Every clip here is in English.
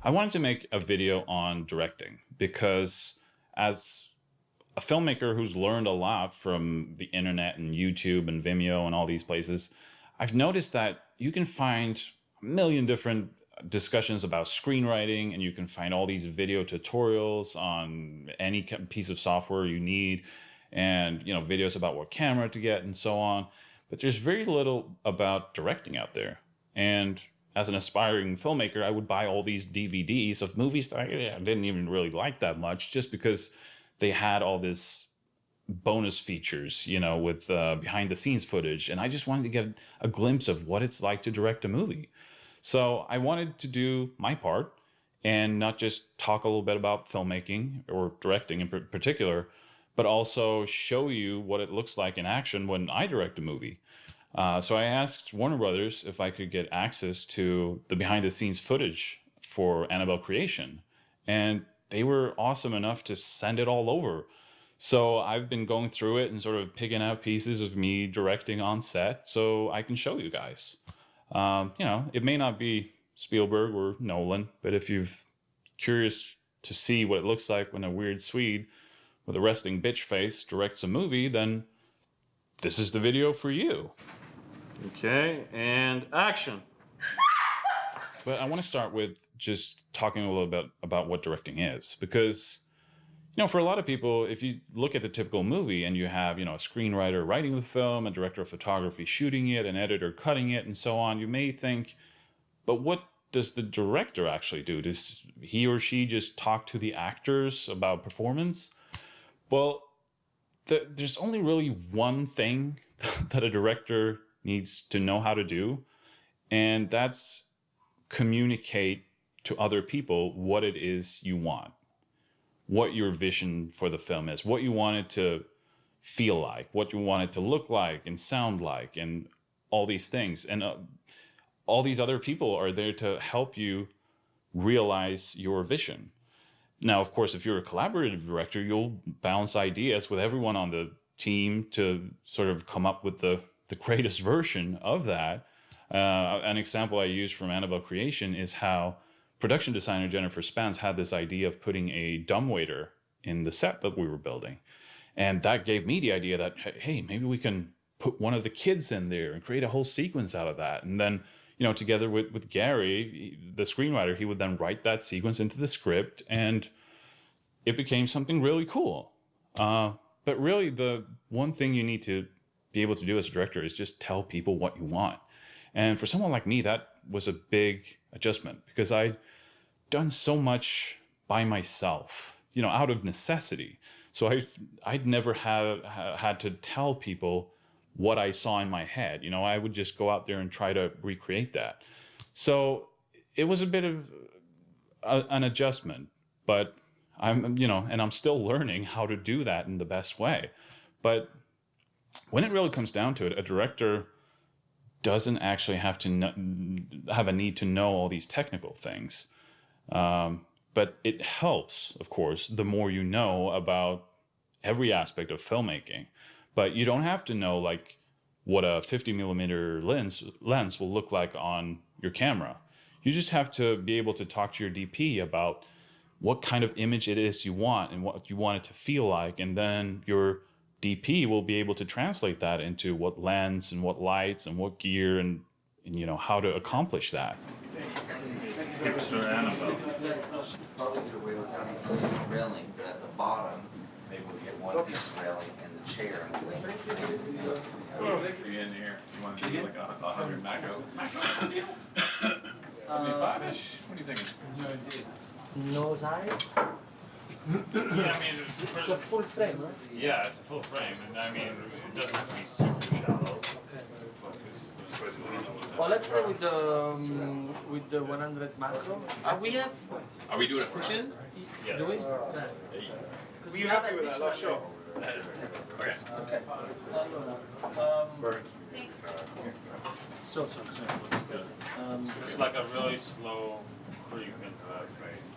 I wanted to make a video on directing because as a filmmaker who's learned a lot from the internet and YouTube and Vimeo and all these places, I've noticed that you can find a million different discussions about screenwriting, and you can find all these video tutorials on any piece of software you need, and videos about what camera to get and so on. But there's very little about directing out there. And as an aspiring filmmaker, I would buy all these DVDs of movies that I didn't even really like that much, just because they had all this bonus features, with behind the scenes footage. And I just wanted to get a glimpse of what it's like to direct a movie. So I wanted to do my part and not just talk a little bit about filmmaking or directing in particular, but also show you what it looks like in action when I direct a movie. So I asked Warner Brothers if I could get access to the behind the scenes footage for Annabelle Creation. And they were awesome enough to send it all over. So I've been going through it and sort of picking out pieces of me directing on set so I can show you guys. It may not be Spielberg or Nolan, but if you're curious to see what it looks like when a weird Swede with a resting bitch face directs a movie, then this is the video for you. Okay, and action. But I want to start with just talking a little bit about what directing is, because for a lot of people, if you look at the typical movie and you have, a screenwriter writing the film, a director of photography shooting it, an editor cutting it, and so on, you may think, but what does the director actually do? Does he or she just talk to the actors about performance? Well, there's only really one thing that a director needs to know how to do, and that's communicate to other people what it is you want, what your vision for the film is, what you want it to feel like, what you want it to look like and sound like, and all these things. And all these other people are there to help you realize your vision. Now, of course, if you're a collaborative director, you'll bounce ideas with everyone on the team to sort of come up with the greatest version of that. An example I use from Annabelle Creation is how production designer Jennifer Spence had this idea of putting a dumbwaiter in the set that we were building. And that gave me the idea that, hey, maybe we can put one of the kids in there and create a whole sequence out of that. And then, together with Gary, the screenwriter, he would then write that sequence into the script, and it became something really cool. But really, the one thing you need to be able to do as a director is just tell people what you want. And for someone like me, that was a big adjustment, because I'd done so much by myself, out of necessity. So I'd never had to tell people what I saw in my head. I would just go out there and try to recreate that. So it was a bit of an adjustment, but I'm still learning how to do that in the best way. But when it really comes down to it, a director doesn't actually have a need to know all these technical things. But it helps, of course, the more you know about every aspect of filmmaking. But you don't have to know like what a 50 millimeter lens will look like on your camera. You just have to be able to talk to your DP about what kind of image it is you want and what you want it to feel like. And then your DP will be able to translate that into what lens and what lights and what gear and how to accomplish that. Hipster Annabelle. Probably get away with having the same railing, but at the bottom, maybe we'll get one piece of railing and the chair and the Are you in here? You want to do like 100 macro? 75-ish? What are you thinking? No size? Yeah, I mean, It's a full frame, right? yeah, it's a full frame, and I mean, it doesn't have to be super shallow. Well, let's stay with the 100 macro. Are we doing a push in? Yes. Do we? Were you happy with that last show? Okay. Okay. Burns. So. It's like a really slow creep into that face.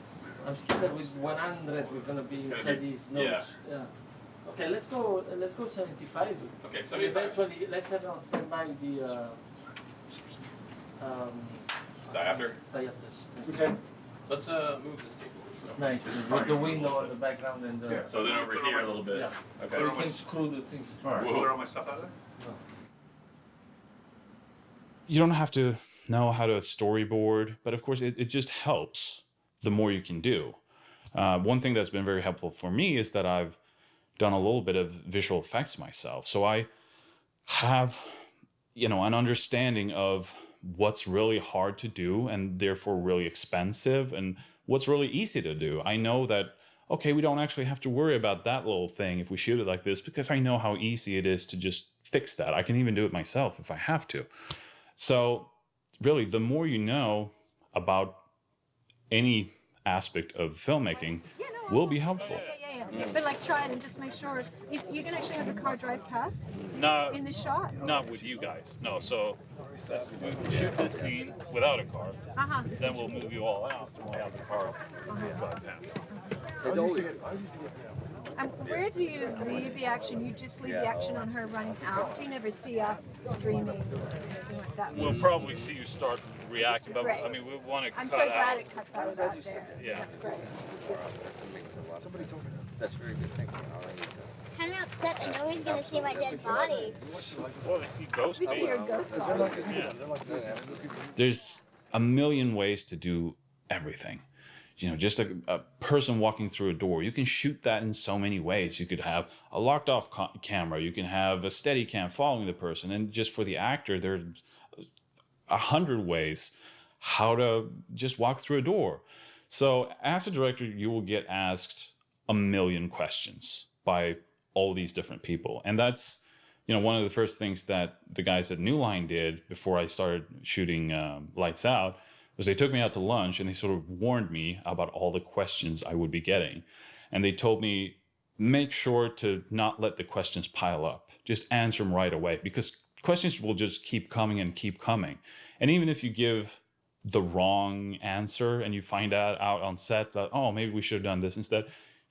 I'm scared that with 100 we're gonna be gonna inside be- these notes. Yeah. Okay, let's go 75. Okay, And 75. eventually, let's have on standby the Diopter. diopters. Okay. Let's move this table. It's nice with the window in the background and the. So then over here a little bit. Yeah. Okay. Or you can screw the things. Clear all my stuff out of there? You don't have to know how to storyboard, but of course it just helps the more you can do. One thing that's been very helpful for me is that I've done a little bit of visual effects myself. So I have, an understanding of what's really hard to do and therefore really expensive and what's really easy to do. I know that, okay, we don't actually have to worry about that little thing if we shoot it like this because I know how easy it is to just fix that. I can even do it myself if I have to. So really, the more you know about any aspect of filmmaking will be helpful. Yeah. But like try it and just make sure you can actually have the car drive past No, in the shot. not with you guys. No, so we shoot this scene without a car. Then we'll move you all out and we'll have the car drive past. Where do you leave the action? You just leave the action on her running out. You never see us screaming or anything like that. We'll probably see you start reacting, but Right. I mean, we want to cut I'm so out. glad it cuts out of that there. Yeah. That's great. Somebody told me that's very good thinking. Kind of upset that nobody's gonna see my dead body. Well, they see ghost We see your paint. ghost body. There's a million ways to do everything. Just a person walking through a door. You can shoot that in so many ways. You could have a locked off camera. You can have a steady cam following the person. And just for the actor, there's 100 ways how to just walk through a door. So as a director, you will get asked a million questions by all these different people. And that's, one of the first things that the guys at New Line did before I started shooting Lights Out was they took me out to lunch and they sort of warned me about all the questions I would be getting. And they told me, make sure to not let the questions pile up. Just answer them right away because questions will just keep coming and keep coming. And even if you give the wrong answer and you find out on set that, oh, maybe we should have done this instead,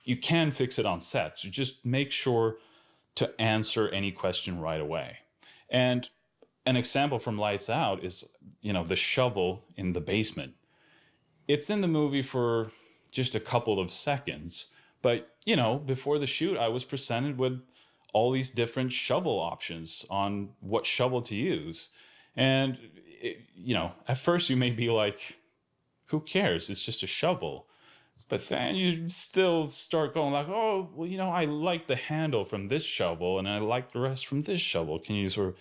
you can fix it on set. So just make sure to answer any question right away. And an example from Lights Out is, the shovel in the basement. It's in the movie for just a couple of seconds, but, before the shoot, I was presented with all these different shovel options on what shovel to use. And, at first you may be like, who cares? It's just a shovel. But then you still start going like, oh, well, I like the handle from this shovel and I like the rest from this shovel. Can you sort of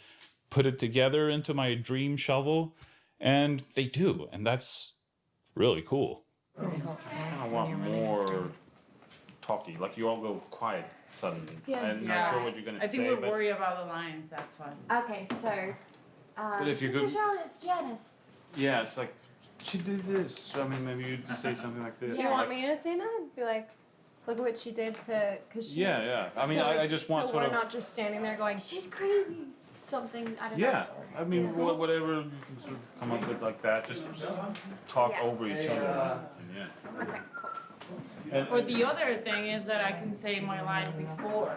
put it together into my dream shovel? And they do. And that's really cool. I want more talky. Like you all go quiet suddenly. Yeah. I'm not sure what you're going to I say. think we're worried about the lines, that's why. Okay, so But if you Sister could- Charlotte, it's Janice. Yeah, it's like, she did this. I mean, maybe you'd just say something like this. Do you want me to say that? Be like, look at what she did to, because she. Yeah. I mean, I just want so sort we're of. not just standing there going, she's crazy. Something, I don't know. Yeah, I mean, whatever you can sort of come up with like that, just talk Yeah. over each other. Yeah. Okay, cool. And, Or the other thing is that I can say my line before.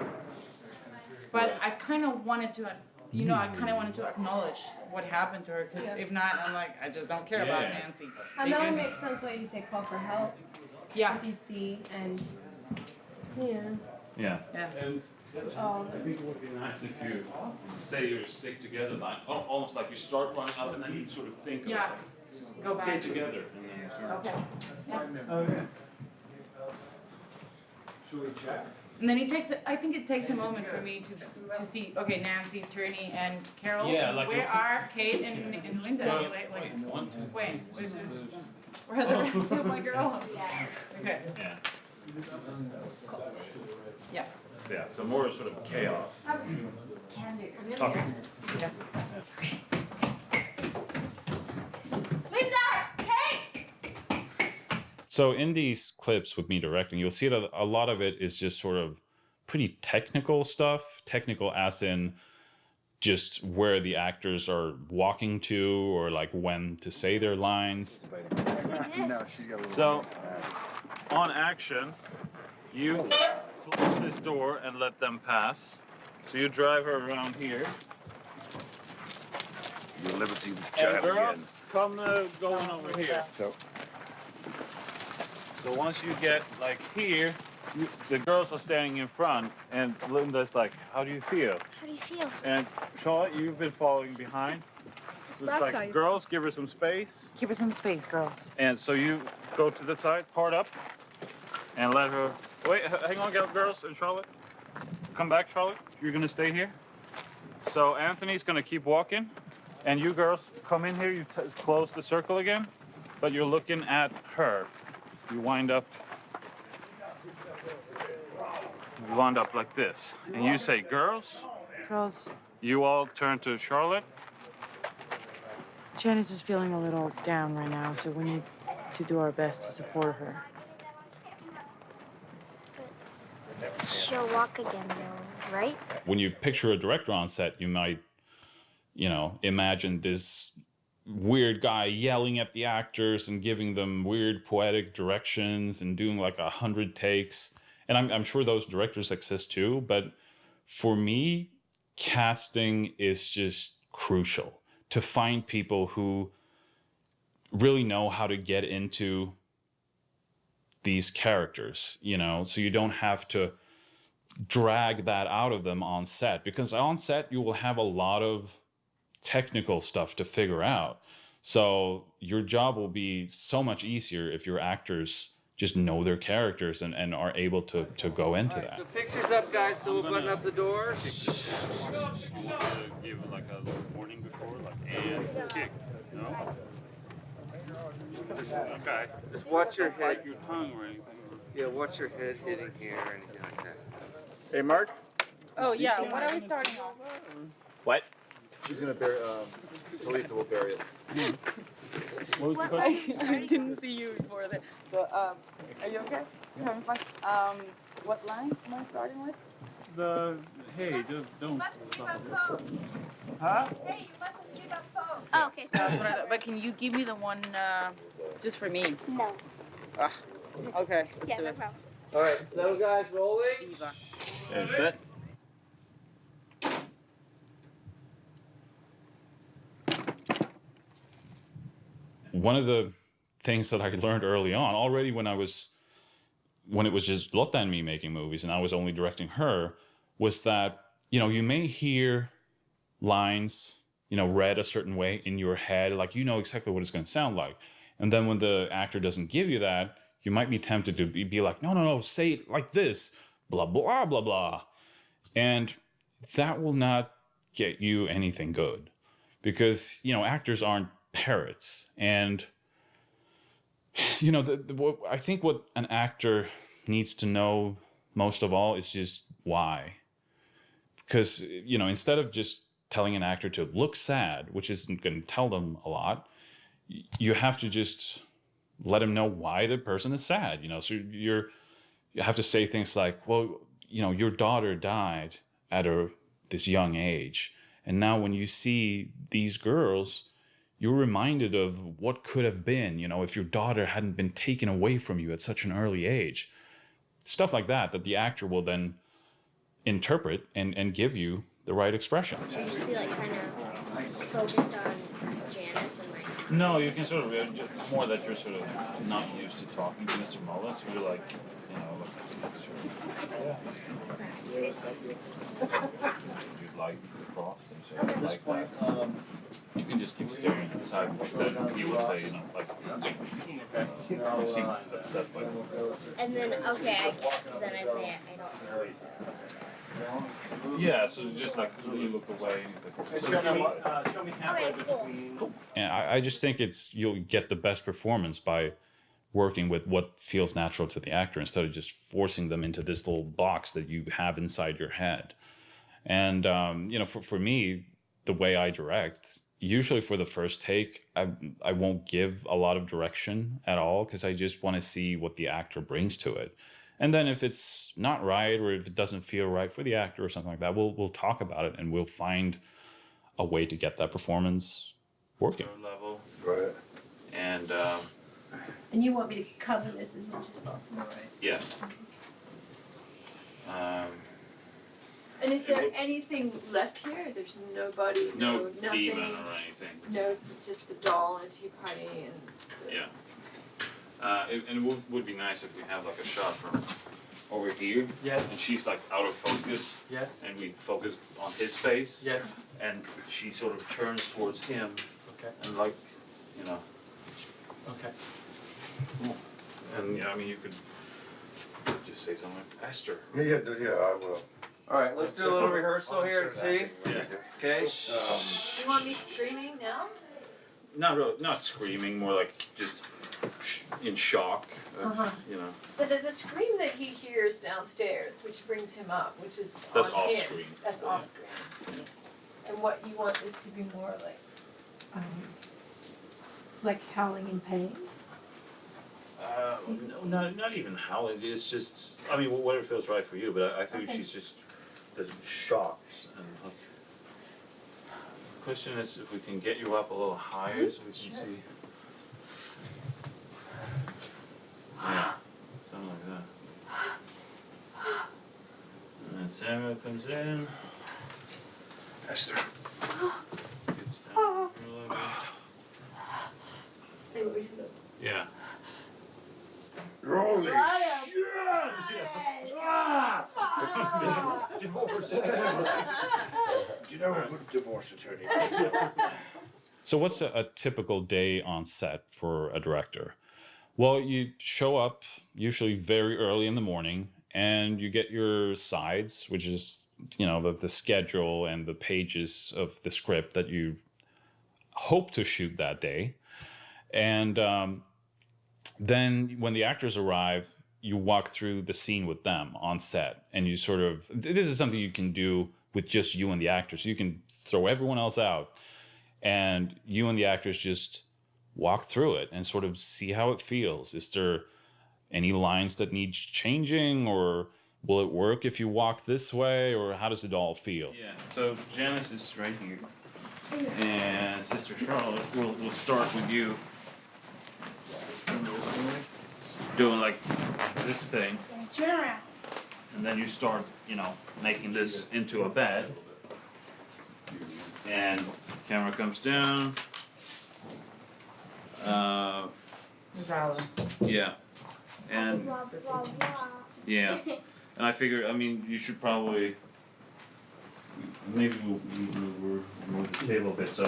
But I kind of wanted to, wanted to acknowledge what happened to her, because if not, I'm like, I just don't care about Yeah. Nancy. And that would Because- make sense why you say call for help, Yeah, as you see, and, yeah. yeah. yeah. And I think it would be nice if you say your stick together line, almost like you start running up and then you sort of think of Yeah. Go get back. together and then you start. Okay. Oh, yeah. Should we check? And then I think it takes a moment for me to see, okay, Nancy, Trini, and Carol. Yeah, like where you're- are Kate and Linda? Well, Like, one, two. wait, where are the rest of my girls? Okay, Yeah. yeah. Yeah, so more sort of chaos. Can do. I'm Talking. Yeah. Linda! Kate! So in these clips with me directing, you'll see that a lot of it is just sort of pretty technical stuff. Technical as in just where the actors are walking to or like when to say their lines. So on action, you close this door and let them pass. So you drive her around here. You'll never see this And child girls, again. come going over here. So, So once you get like here, the girls are standing in front, and Linda's like, "How do you feel?" How do you feel? And Charlotte, you've been following behind. So it's like, girls, give her some space. Give her some space, girls. And so you go to the side, part up, and let her. Wait, hang on, girls and Charlotte. Come back, Charlotte. You're gonna stay here. So Anthony's gonna keep walking, and you girls come in here. You close the circle again, but you're looking at her. You wind up like this, and you say, "Girls." Girls, You all turn to Charlotte. Janice is feeling a little down right now, so we need to do our best to support her. She'll walk again, though, right? When you picture a director on set, you might, imagine this weird guy yelling at the actors and giving them weird poetic directions and doing like 100 takes. And I'm sure those directors exist too, but for me, casting is just crucial to find people who really know how to get into these characters, so you don't have to drag that out of them on set, because on set you will have a lot of technical stuff to figure out. So your job will be so much easier if your actors just know their characters and are able to go into that. So pictures up, guys, so we'll button up the doors. Give like a warning before, like, and kick. Okay. Just watch your head. Your tongue or anything. Yeah, watch your head hitting here or anything like that. Hey, Mark. Oh, yeah, what are we starting on? What? She's gonna bury. Talitha will bury it. What was the question? I didn't see you before that. So, are you okay? You having fun? What line am I starting with? Hey, don't. Huh? Hey, you mustn't give up hope. Oh, okay, so But can you give me the one just for me? no. Okay, Yeah, let's do no it. problem. All right, settle, guys, rolling. Diva. And set. One of the things that I learned early on, already when it was just Lotta and me making movies and I was only directing her, was that, you may hear lines, read a certain way in your head, like exactly what it's going to sound like. And then when the actor doesn't give you that, you might be tempted to be like, no, say it like this, blah, blah, blah, blah. And that will not get you anything good, because, actors aren't parrots. And, I think what an actor needs to know most of all is just why. Because, instead of just telling an actor to look sad, which isn't going to tell them a lot, you have to just let them know why the person is sad. So you have to say things like, well, your daughter died at this young age, and now when you see these girls, you're reminded of what could have been, if your daughter hadn't been taken away from you at such an early age. Stuff like that the actor will then interpret and give you the right expression. Should you just be like kind of focused on Janice and like. No, you can sort of just more that you're sort of not used to talking to Mr. Mullis. You're like, you'd like to cross and sort of like that. You can just keep staring at the side, because then he will say, you seem upset by it. And then, okay, I guess, because then I'd say I don't know, so. Yeah, so just like you look away. Okay, cool. And I just think you'll get the best performance by working with what feels natural to the actor, instead of just forcing them into this little box that you have inside your head. And, for me, the way I direct, usually for the first take, I won't give a lot of direction at all, because I just want to see what the actor brings to it. And then if it's not right, or if it doesn't feel right for the actor or something like that, we'll talk about it and we'll find a way to get that performance working. Level. Right. And And you want me to cover this as much as possible, right? yes. And is there anything left here? There's nobody, No nothing, demon or anything. no, just the doll and a tea party and. Yeah. And it would be nice if we have like a shot from over here. Yes. And she's like out of focus. Yes. And we focus on his face. Yes. And she sort of turns towards him. Okay. And like, you know. Okay. And yeah, I mean, you could just say something like Esther. Yeah, I will. All right, let's do a little rehearsal here and see. Yeah. Okay. You want me screaming now? Not really, not screaming, more like just in shock. Of, you know. So there's a scream that he hears downstairs, which brings him up, which is That's on off him. screen. That's Yeah. off screen. And what you want this to be more like howling in pain. No, not even howling. It's just, I mean, whatever feels right for you. But I think Okay. she's just shocked and like. The question is if we can get you up a little higher so we can see. Yeah, something like that. And then Samuel comes in. Esther. Gets down here a little bit. Hey, what we should do? Yeah. Holy Right. shit! Divorce. Do you know a good divorce attorney? So, what's a typical day on set for a director? Well, you show up usually very early in the morning and you get your sides, which is, the schedule and the pages of the script that you hope to shoot that day. And then when the actors arrive, you walk through the scene with them on set and you sort of, this is something you can do with just you and the actors. You can throw everyone else out and you and the actors just walk through it and sort of see how it feels. Is there any lines that need changing, or will it work if you walk this way, or how does it all feel? Yeah. So Janice is right here, and Sister Charlotte, we'll start with you. Doing like this thing, Turn around. and then you start, making this into a bed. And camera comes down. Valid. Yeah. And yeah. And I figure, you should probably maybe we'll move the table a bit so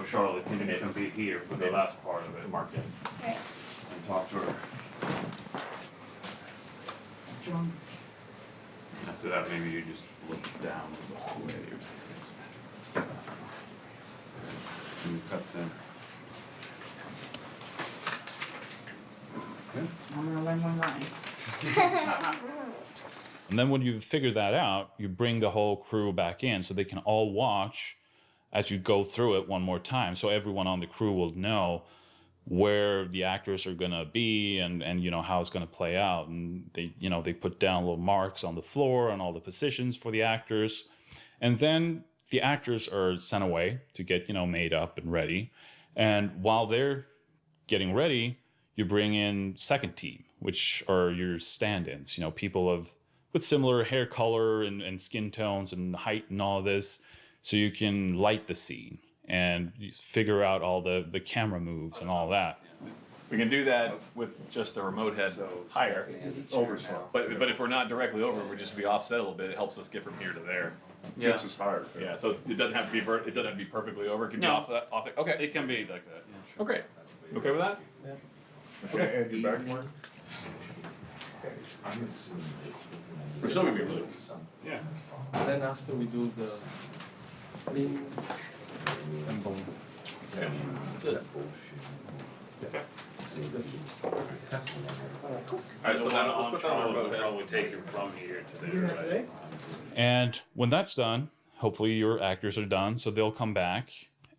Charlotte can be here for the last part of it. Mark it. Okay. And talk to her. Strong. After that, maybe you just look down the way or something. And you cut them. I'm gonna learn more lines. And then when you figure that out, you bring the whole crew back in so they can all watch as you go through it one more time. So everyone on the crew will know where the actors are going to be and how it's going to play out. And they put down little marks on the floor on all the positions for the actors. And then the actors are sent away to get, made up and ready. And while they're getting ready, you bring in second team, which are your stand-ins, people with similar hair color and skin tones and height and all of this. So you can light the scene and you figure out all the camera moves and all that. We can do that with just the remote head higher over. But if we're not directly over, we're just be offset a little bit. It helps us get from here to there. Yeah. This is hard. Yeah. So it doesn't have to be it doesn't have to be perfectly over. It can be No. off that. Okay. It can be like that. Yeah, sure. Okay. You okay with that? Okay, and you back one? We're still gonna be blue. Yeah. Then after we do the clean and boom. Okay. That's it. Okay. Alright, So let's put that on on Charlotte, Charlotte. we'll probably take you from here to there, right? And when that's done, hopefully your actors are done, so they'll come back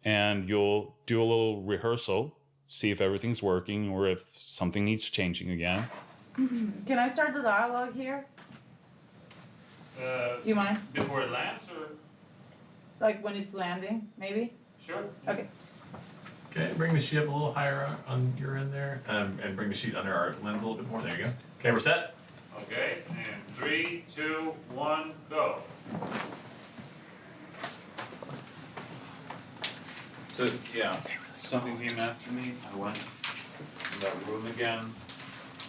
and you'll do a little rehearsal, see if everything's working or if something needs changing again. Can I start the dialogue here? Do you mind? Before it lands, or? Like when it's landing, maybe? Sure. Okay. Okay, bring the sheet up a little higher on your end there, and bring the sheet under our lens a little bit more. There you go. Okay, we're set. Okay, and 3, 2, 1, go. So, yeah, something came after me. I went that room again.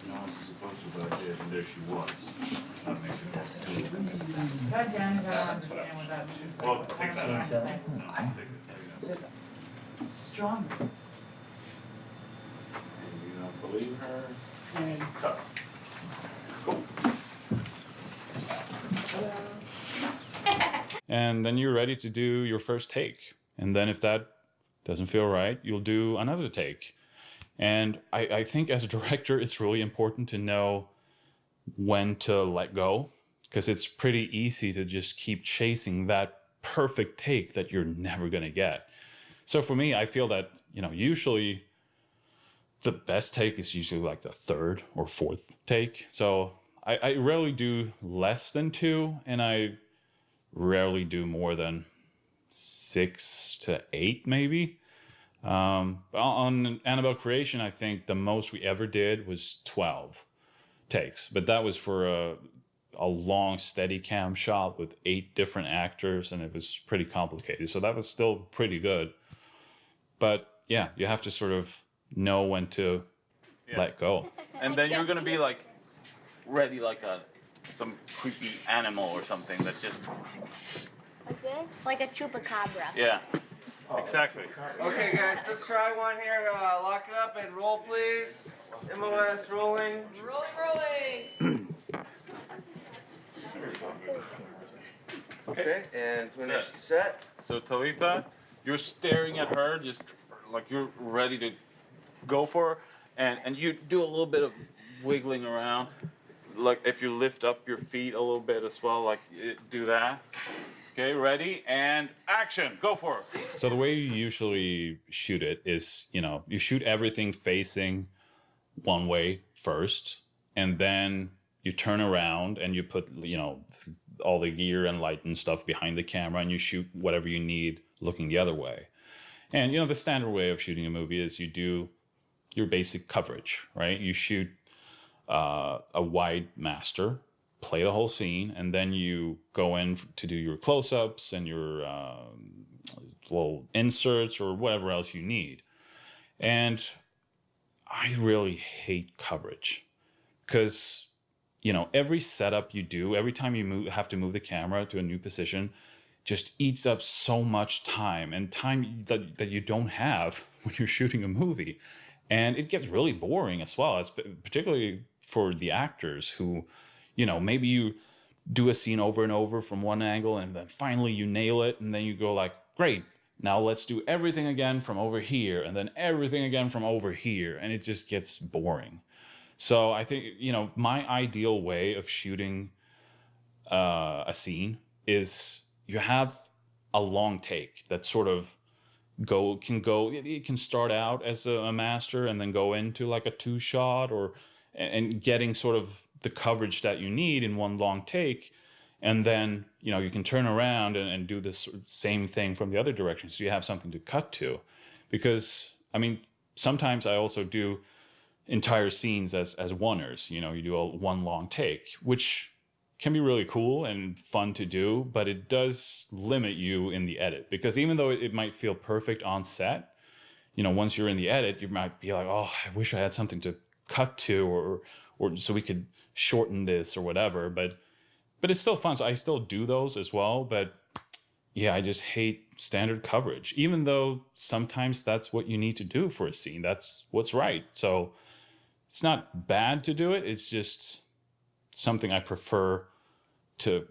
No one's supposed to, but I did, and there she was. That makes it more stupid. God damn it, I don't understand what that means. Well, take that out. It's just strong. And you don't believe her, and cut. Cool. And then you're ready to do your first take. And then if that doesn't feel right, you'll do another take. And I think as a director, it's really important to know when to let go, because it's pretty easy to just keep chasing that perfect take that you're never going to get. So for me, I feel that, usually the best take is usually like the third or fourth take. So I rarely do less than 2, and I rarely do more than 6 to 8 maybe. On Annabelle Creation, I think the most we ever did was 12 takes, but that was for a long steady cam shot with 8 different actors, and it was pretty complicated. So that was still pretty good. But yeah, you have to sort of know when to let go. And then you're gonna be like ready like some creepy animal or something that just Like this? Like a chupacabra. yeah. Exactly. Okay, guys, let's try one here. Lock it up and roll, please. MOS rolling. Okay, and finish set. So Talitha, you're staring at her, just like you're ready to go for her, and you do a little bit of wiggling around, like if you lift up your feet a little bit as well, like do that. Okay, ready and action. Go for it. So the way you usually shoot it is, you shoot everything facing one way first, and then you turn around and you put, all the gear and light and stuff behind the camera, and you shoot whatever you need looking the other way. And, the standard way of shooting a movie is you do your basic coverage, right? You shoot a wide master, play the whole scene, and then you go in to do your close-ups and your little inserts or whatever else you need. And I really hate coverage because, every setup you do, every time you have to move the camera to a new position, just eats up so much time, and time that you don't have when you're shooting a movie. And it gets really boring as well, particularly for the actors who, maybe you do a scene over and over from one angle, and then finally you nail it, and then you go like, great, now let's do everything again from over here, and then everything again from over here, and it just gets boring. So I think, my ideal way of shooting a scene is you have a long take that sort of it can start out as a master and then go into like a 2-shot and getting sort of the coverage that you need in one long take. And then, you can turn around and do this same thing from the other direction. So you have something to cut to. Because, sometimes I also do entire scenes as oneers. You do one long take, which can be really cool and fun to do, but it does limit you in the edit. Because even though it might feel perfect on set, once you're in the edit, you might be like, oh, I wish I had something to cut to, or so we could shorten this or whatever. But it's still fun. So I still do those as well. But yeah, I just hate standard coverage, even though sometimes that's what you need to do for a scene. That's what's right. So it's not bad to do it. It's just something I prefer to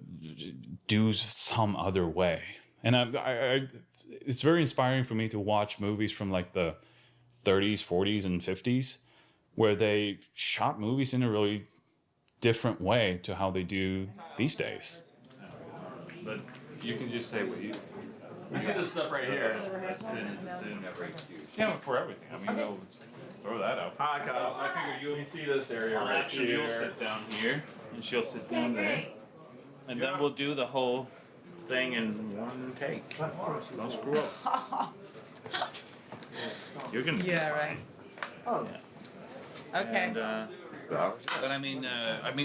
do some other way. And I it's very inspiring for me to watch movies from like the 30s, 40s, and 50s, where they shot movies in a really different way to how they do these days. But you can just say what you see this stuff right here. Yeah, for everything. They'll throw that out. I figure you see this area right Action, you'll here. sit down here, and she'll sit down there. And then we'll do the whole thing in one take. Don't screw up. You can. Yeah, right. Okay. And, but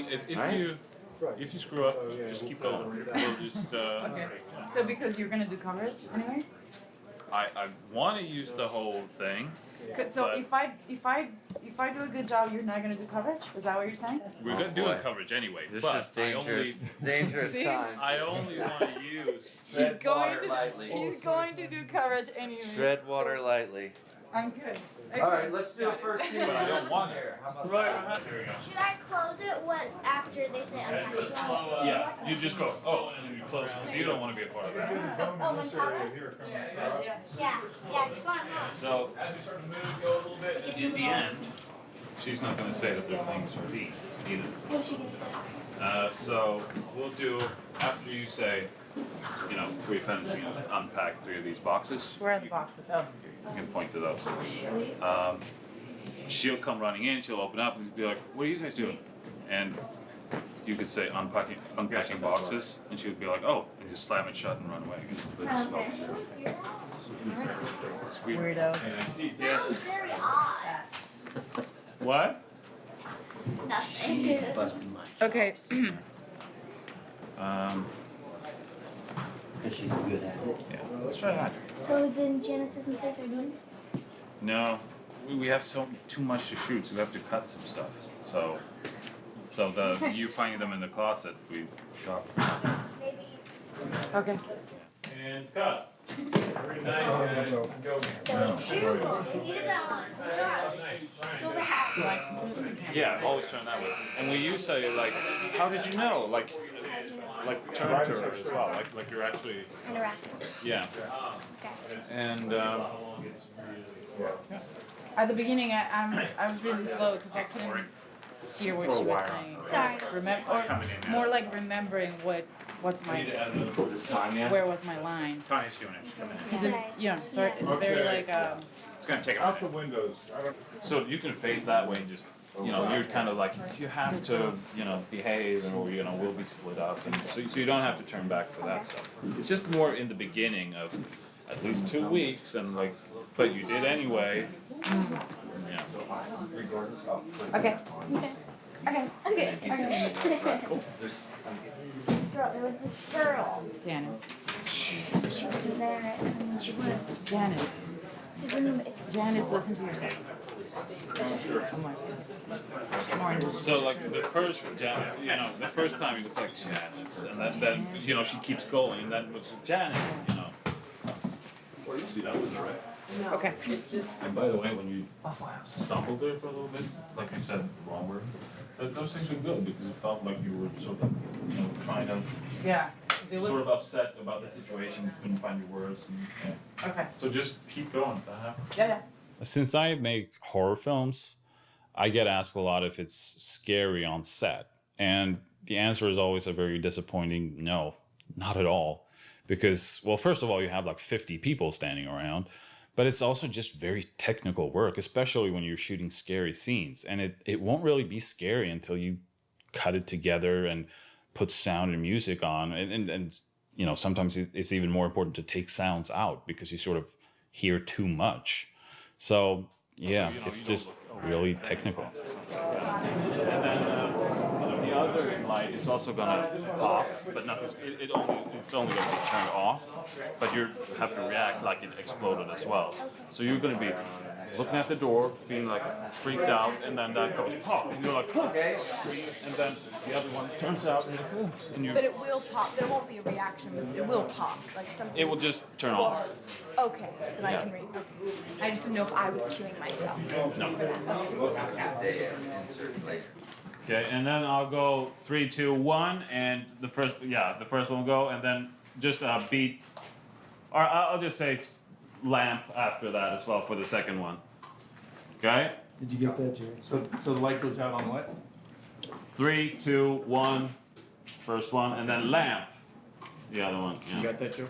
if you screw up, just keep going. We'll just. Okay. So because you're gonna do coverage anyway? I want to use the whole thing, So But- if I do a good job, you're not gonna do coverage? Is that what you're saying? We're Oh, gonna do a boy. coverage anyway. This but is dangerous, dangerous See? times. I only want to use. Tread going water to- lightly. He's going to do coverage anyway. Tread water lightly. I'm good. All right, let's do the first team. But I don't want it. here. How about Right. that? There we go. Should I close it when after they say unpack? Yeah, you just go. Oh, and then you close it because you don't want to be a part of that. Oh, when Papa? Yeah, it's fun, huh? So as we start to move, go a little bit, and at the end, she's not going to say that their things are these either. What is she gonna say? So we'll do after you say, you know, we finish, you know, unpack 3 of these boxes. Where are the boxes? Oh. You can point to those. She'll come running in. She'll open up and be like, "What are you guys doing?" And you could say unpacking boxes, and she would be like, "Oh," and just slam it shut and run away. It's weird. Weirdo. Yeah. Sounds very odd. What? Nothing. Okay. Because she's good at it. Yeah. Let's try that. So then Janice doesn't think they're doing this? No, we have too much to shoot, so we have to cut some stuff. So you finding them in the closet, we shot. Maybe. Okay. And cut. Very nice. That was terrible. I needed that one. Gosh. So bad. Yeah, always turn that way. And we use say like, how did you know? Like turn to her as well. Like you're actually. Interactive. Yeah. Okay. And At the beginning, I was really slow because I couldn't hear what she was saying. Sorry. Or more like remembering what's my where was my line? Connie's doing it. Come in. Because it's so it's very like It's gonna take a minute. windows. So you can face that way and just, you know, you're kind of like, you have to, you know, behave and, you know, we'll be split up. And so you don't have to turn back for that stuff. It's just more in the beginning of at least 2 weeks and like, but you did anyway. Yeah. okay. Okay. This girl, there was this girl. Janice. She wasn't there. I mean, she was. Janice. The room, it's Janice, listen to yourself. More. So like the first, you know, the first time it was like Janice, and then you know she keeps going, and then it was Janet, you know. Or you see that was right. Okay. And by the way, when you stumbled there for a little bit, like you said, wrong word, those things are good because it felt like you were sort of, you know, trying to Yeah. 'Cause it was sort of upset about the situation, you couldn't find your words. And, yeah. okay. So just keep going. That happens. Yeah. Since I make horror films, I get asked a lot if it's scary on set. And the answer is always a very disappointing no, not at all. Because, well, first of all, you have like 50 people standing around, but it's also just very technical work, especially when you're shooting scary scenes. And it won't really be scary until you cut it together and put sound and music on. And you know, sometimes it's even more important to take sounds out because you sort of hear too much. So yeah, it's just really technical. And then the other light is also gonna off, but nothing's. It's only gonna be turned off, but you have to react like it exploded as well. So you're gonna be looking at the door, being like freaked out, and then that goes pop, and you're like, oh, and then the other one turns out, and you're like, oh, and you. But it will pop. There won't be a reaction. It will pop. Like something. It will just turn off. Okay, then I can read. Okay. I just didn't know if I was cueing myself. No. For that. Okay. Insert later. Okay, and then I'll go 3, 2, 1, and the first one will go, and then just beat, or I'll just say lamp after that as well for the second one. Okay, Did you get that, Jerry? So the light goes out on what? 3, 2, 1, first one, and then lamp, the other one. You Yeah. got that, Joe?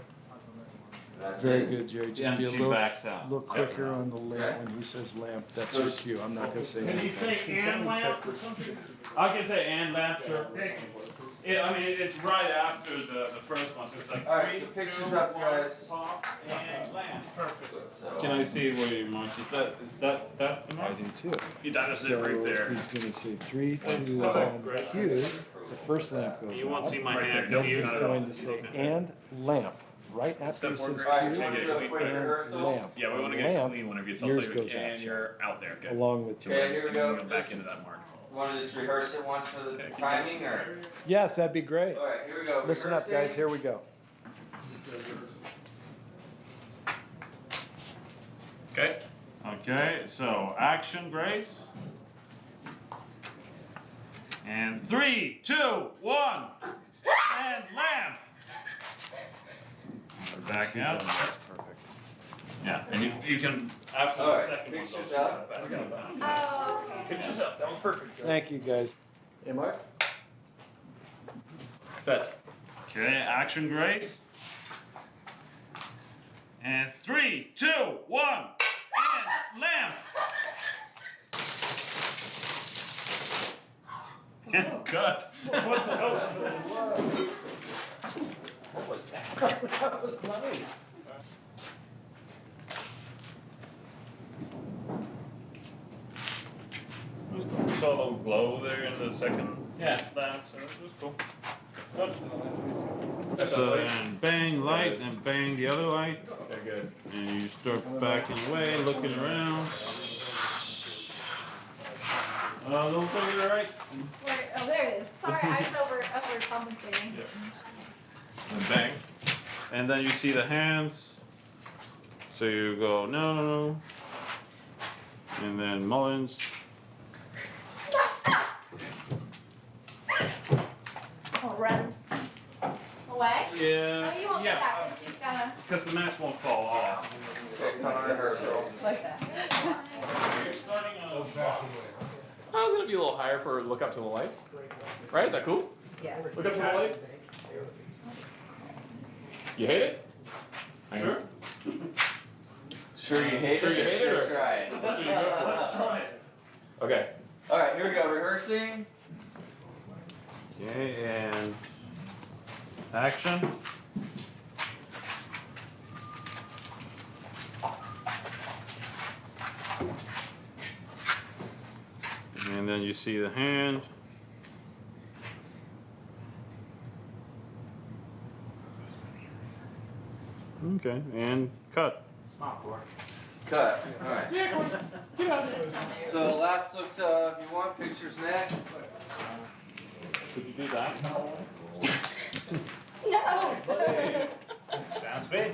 That's Very it. good, Jerry. Just And be a she little backs out. little quicker on the lamp when he says lamp. That's your cue. I'm not gonna say Can you anything. say and lamp or something? I can say and lamp, sure. I mean, it's right after the first one, so it's like All right, 3, so 2, pictures up, 1, guys. pop, and lamp. Perfect. So, Can I see where you marked? Is that the I mark? do too. That is it So right there. he's gonna say 3, 2, So 1, cue. The first lamp goes You won't out. see my hand, Then do you? he's going to say and lamp right after Step he forward, says Grace. to you, Try to get a clean and rehearsal. lamp. Yeah, we want to And get lamp, clean whenever you tell yours you, goes out, and you're out there. Good. along with Okay, yours. here we And go. then back into that mark. Want to just rehearse it once for the timing, or? Yes, that'd be great. All right, here we go. Listen up, guys, Rehearsing. here we go. Okay. Okay, so action, Grace. And 3, 2, 1, and lamp. Back out. Yeah, and you can after All the right, second one pictures goes up. back. Oh, okay. Pictures up. That was perfect. Thank you, guys. Hey, Mark. Set. Okay, action, Grace. And 3, 2, 1, and lamp. And cut. What the hell is this? What was that? That was nice. It was cool. We saw a little glow there in the second lamp, so it was cool. Good. So then bang light, and bang the other light. Okay, good. And you start backing away, looking around. Little finger right. Oh, there it is. Sorry, I was overcompensating. And bang. And then you see the hands. So you go, no. And then Mullins. Oh, run. Away? Yeah. Oh, you won't get that because she's gotta. Because the mask won't fall off. Okay, come rehearsal. Like that. You're starting on a I was gonna be a little higher for look up to the light. Right? Is that cool? Yeah. Look up to the light. You hate it? Sure. Sure you hate Sure it, you or hate it, sure or- try it? Let's try it. Okay. All right, here we go, rehearsing. Okay, and action. And then you see the hand. Okay, and cut. Cut, all right. So last looks, if you want, pictures next. Could you do that? No. Sounds big.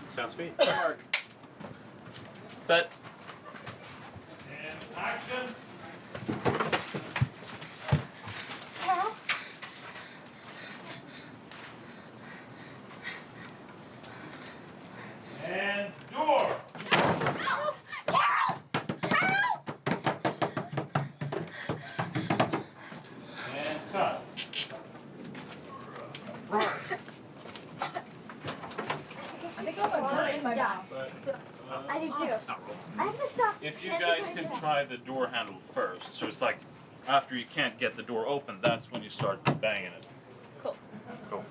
Sounds sweet. Mark. Set. And action. And door. And cut. I think I'm gonna put it in my mouth. I do too. I have to stop. If you I have to guys put it can down. try the door handle first, so it's like after you can't get the door open, that's when you start banging it. Cool. Cool.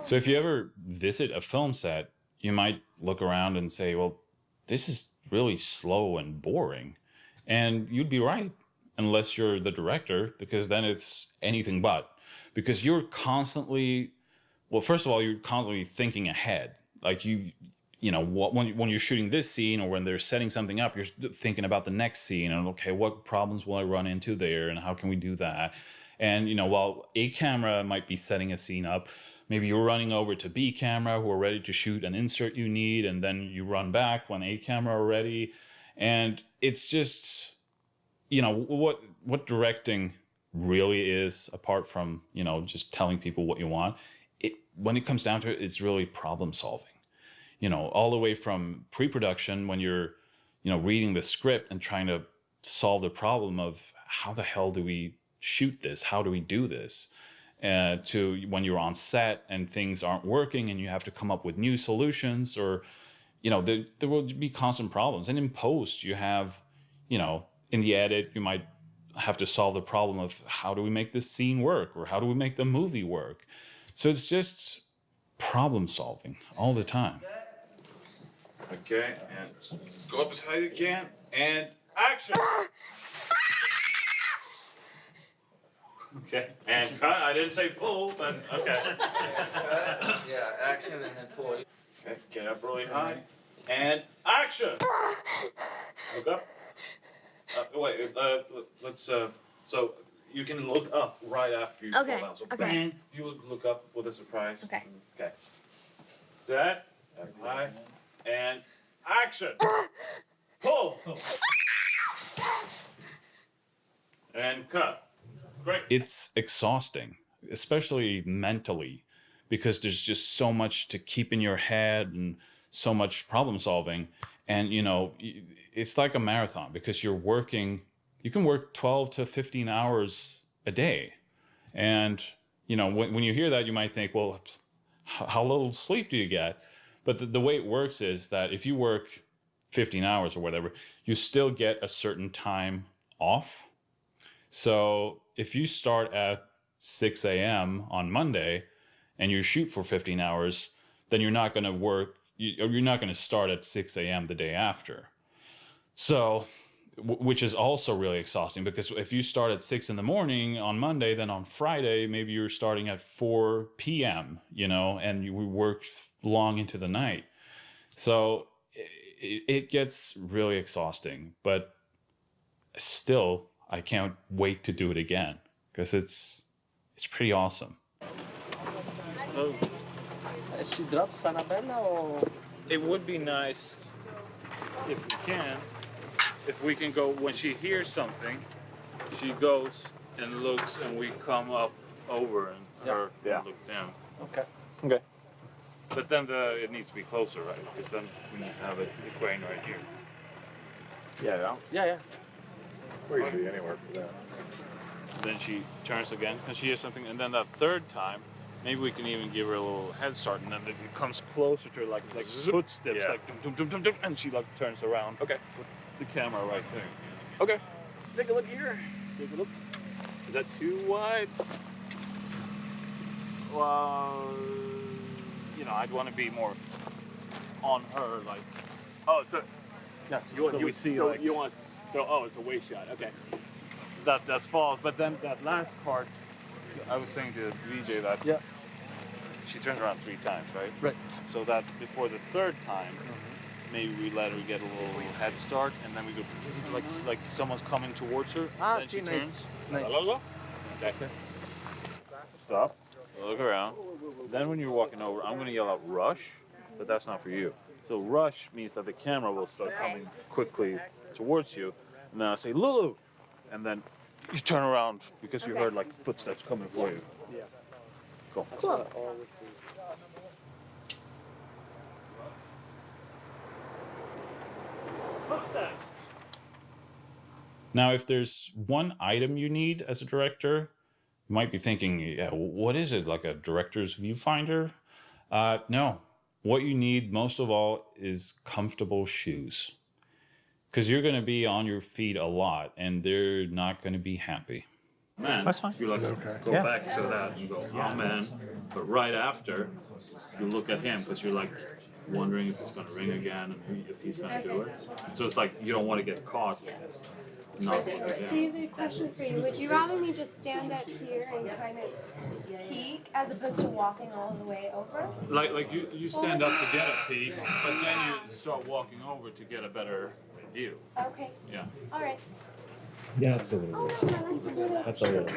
So if you ever visit a film set, you might look around and say, well, this is really slow and boring. And you'd be right, unless you're the director, because then it's anything but. Because you're constantly, well, first of all, you're constantly thinking ahead. Like you know, when you're shooting this scene or when they're setting something up, you're thinking about the next scene and, okay, what problems will I run into there and how can we do that? And, you know, while A camera might be setting a scene up, maybe you're running over to B camera who are ready to shoot an insert you need, and then you run back when A camera are ready. And it's just, you know, what directing really is, apart from, you know, just telling people what you want, when it comes down to it, it's really problem solving. You know, all the way from pre-production when you're, you know, reading the script and trying to solve the problem of how the hell do we shoot this? How do we do this? To when you're on set and things aren't working and you have to come up with new solutions, or, you know, there will be constant problems. And in post, you have, you know, in the edit, you might have to solve the problem of how do we make this scene work, or how do we make the movie work? So it's just problem solving all the time. Okay, and go up as high as you can, and action. Okay, and cut. I didn't say pull, but okay. Yeah, action and then pull. Okay, get up really high. And action! Look up. Wait, let's, so you can look up right after you Okay, fall down. So okay. bang, you look up with a surprise. Okay. Okay. Set, up high, and action! Pull! And cut. Great. It's exhausting, especially mentally, because there's just so much to keep in your head and so much problem solving. And, you know, it's like a marathon because you're working, you can work 12 to 15 hours a day. And, you know, when you hear that, you might think, well, how little sleep do you get? But the way it works is that if you work 15 hours or whatever, you still get a certain time off. So if you start at 6 a.m. on Monday and you shoot for 15 hours, then you're not going to work, you're not going to start at 6 a.m. the day after. So, which is also really exhausting because if you start at 6 in the morning on Monday, then on Friday, maybe you're starting at 4 p.m., you know, and you work long into the night. So it gets really exhausting, but still, I can't wait to do it again because it's pretty awesome. She drops Annabella or? It would be nice if we can go, when she hears something, she goes and looks and we come up over and her and look down. Okay. Okay. But then it needs to be closer, right? Because then we need to have the crane right here. Yeah, Yeah. we can be anywhere for that. Then she turns again and she hears something, and then that third time, maybe we can even give her a little head start, and then it comes closer to her, like footsteps, like dum, dum, dum, dum, and she like turns around. Okay. With the camera right there. Okay. Take a look here. Take a look. Is that too wide? Well, you know, I'd want to be more on her, like. Oh, so Yeah. you want so we see so like you want it's a waist shot. Okay. that's falls, but then that last part, I was saying to VJ that she turns around 3 times, right? Right. So that before the third time, maybe we let her get a little head start, and then we go like someone's coming towards her. Then she nice. turns. Nice. Okay. Stop. Look around. Then when you're walking over, I'm gonna yell out rush, but that's not for you. So rush means that the camera will start coming quickly towards you, and then I say Lulu, and then you turn around because you heard like footsteps coming for you. Yeah. Cool. Cool. Now, if there's one item you need as a director, you might be thinking, yeah, what is it, like a director's viewfinder? No. What you need most of all is comfortable shoes. Because you're going to be on your feet a lot, and they're not going to be happy. Man, That's fine. you like go back to that and go, oh man. But right after, you look at him because you're like wondering if it's going to ring again and if he's going to do it. So it's like you don't want to get caught not looking down. David, question for you. Would you rather me just stand up here and kind of peek as opposed to walking all the way over? Like you stand up to get a peek, but then you start walking over to get a better view. Okay. Yeah. All right. Yeah, it's a little. That's a little.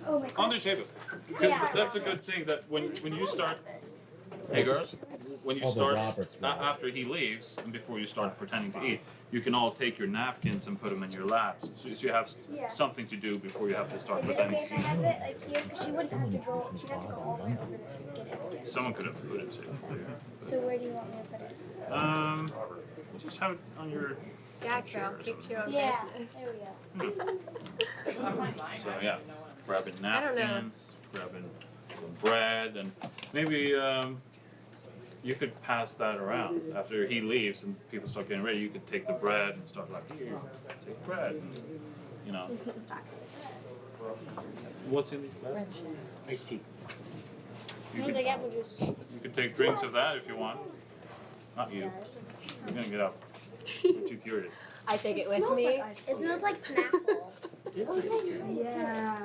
Oh my God. Undershape it. That's a good thing that when you start. Hey girls, when you start after he leaves and before you start pretending to eat, you can all take your napkins and put them in your laps, so you have something to do before you have to start Is it pretending okay to if I eat. have it like here? Because she wouldn't have to go. She'd have to go all the way over to get it. Someone could have put it too. So where do you want me to put it? Just have it on your. Yeah, girl, keep to your own Yeah. business. There we go. So yeah, grabbing I don't know. napkins, grabbing some bread, and maybe you could pass that around after he leaves and people start getting ready. You could take the bread and start like, here, take bread, and, you know. What's in these glasses? Iced tea. Here's like apple juice. You could take drinks of that if you want. Not you. You're gonna get up. I'm too curious. I take it with me. It smells like Snapple. Yeah.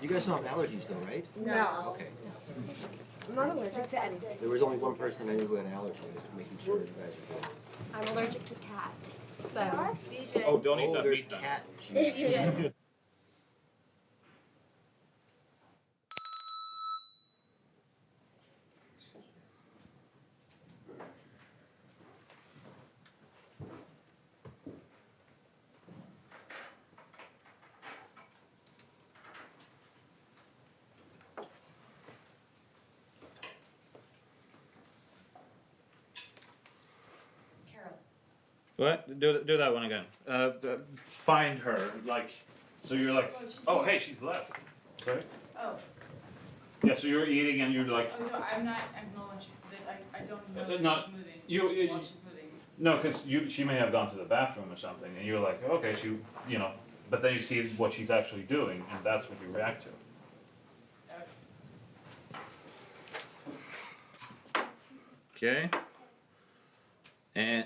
You guys don't have allergies though, right? No. Okay. I'm not allergic to anything. There was only one person I knew who had an allergy. Just making sure you guys are good. I'm allergic to cats. So. Oh, don't eat that there's meat then. cat juice. What? Do that one again. Find her. Like, so you're like, oh, hey, she's left. Okay. Oh, Yeah, so you're eating and you're like, oh, so I'm not acknowledging that I don't know that no, she's moving. you- while she's moving. no, because she may have gone to the bathroom or something, and you're like, okay, but then you see what she's actually doing, and that's what you react to. Okay. Okay. And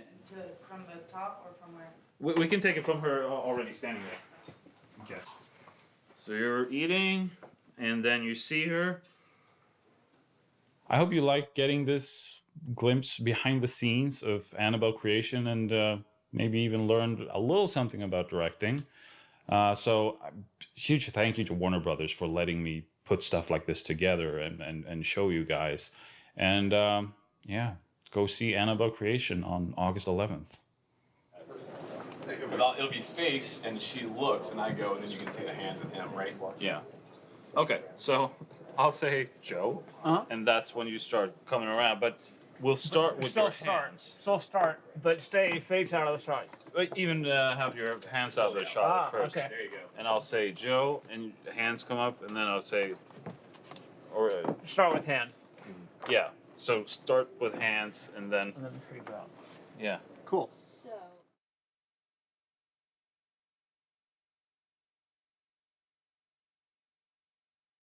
From the top or from where? we can take it from her already standing there. Okay. So you're eating, and then you see her. I hope you like getting this glimpse behind the scenes of Annabelle Creation, and maybe even learned a little something about directing. So huge thank you to Warner Brothers for letting me put stuff like this together and show you guys. And yeah, go see Annabelle Creation on August 11th. It'll be face and she looks and I go and then you can see the hand and him, right? Yeah. Okay, so I'll say Joe, and that's when you start coming around. But we'll start with your hands. So start, but stay face out of the side. Even have your hands out there, Charlotte, first. okay. There you go. And I'll say Joe, and hands come up, and then I'll say, or Start with hand, yeah. So start with hands, and then and then freeze out. yeah. Cool.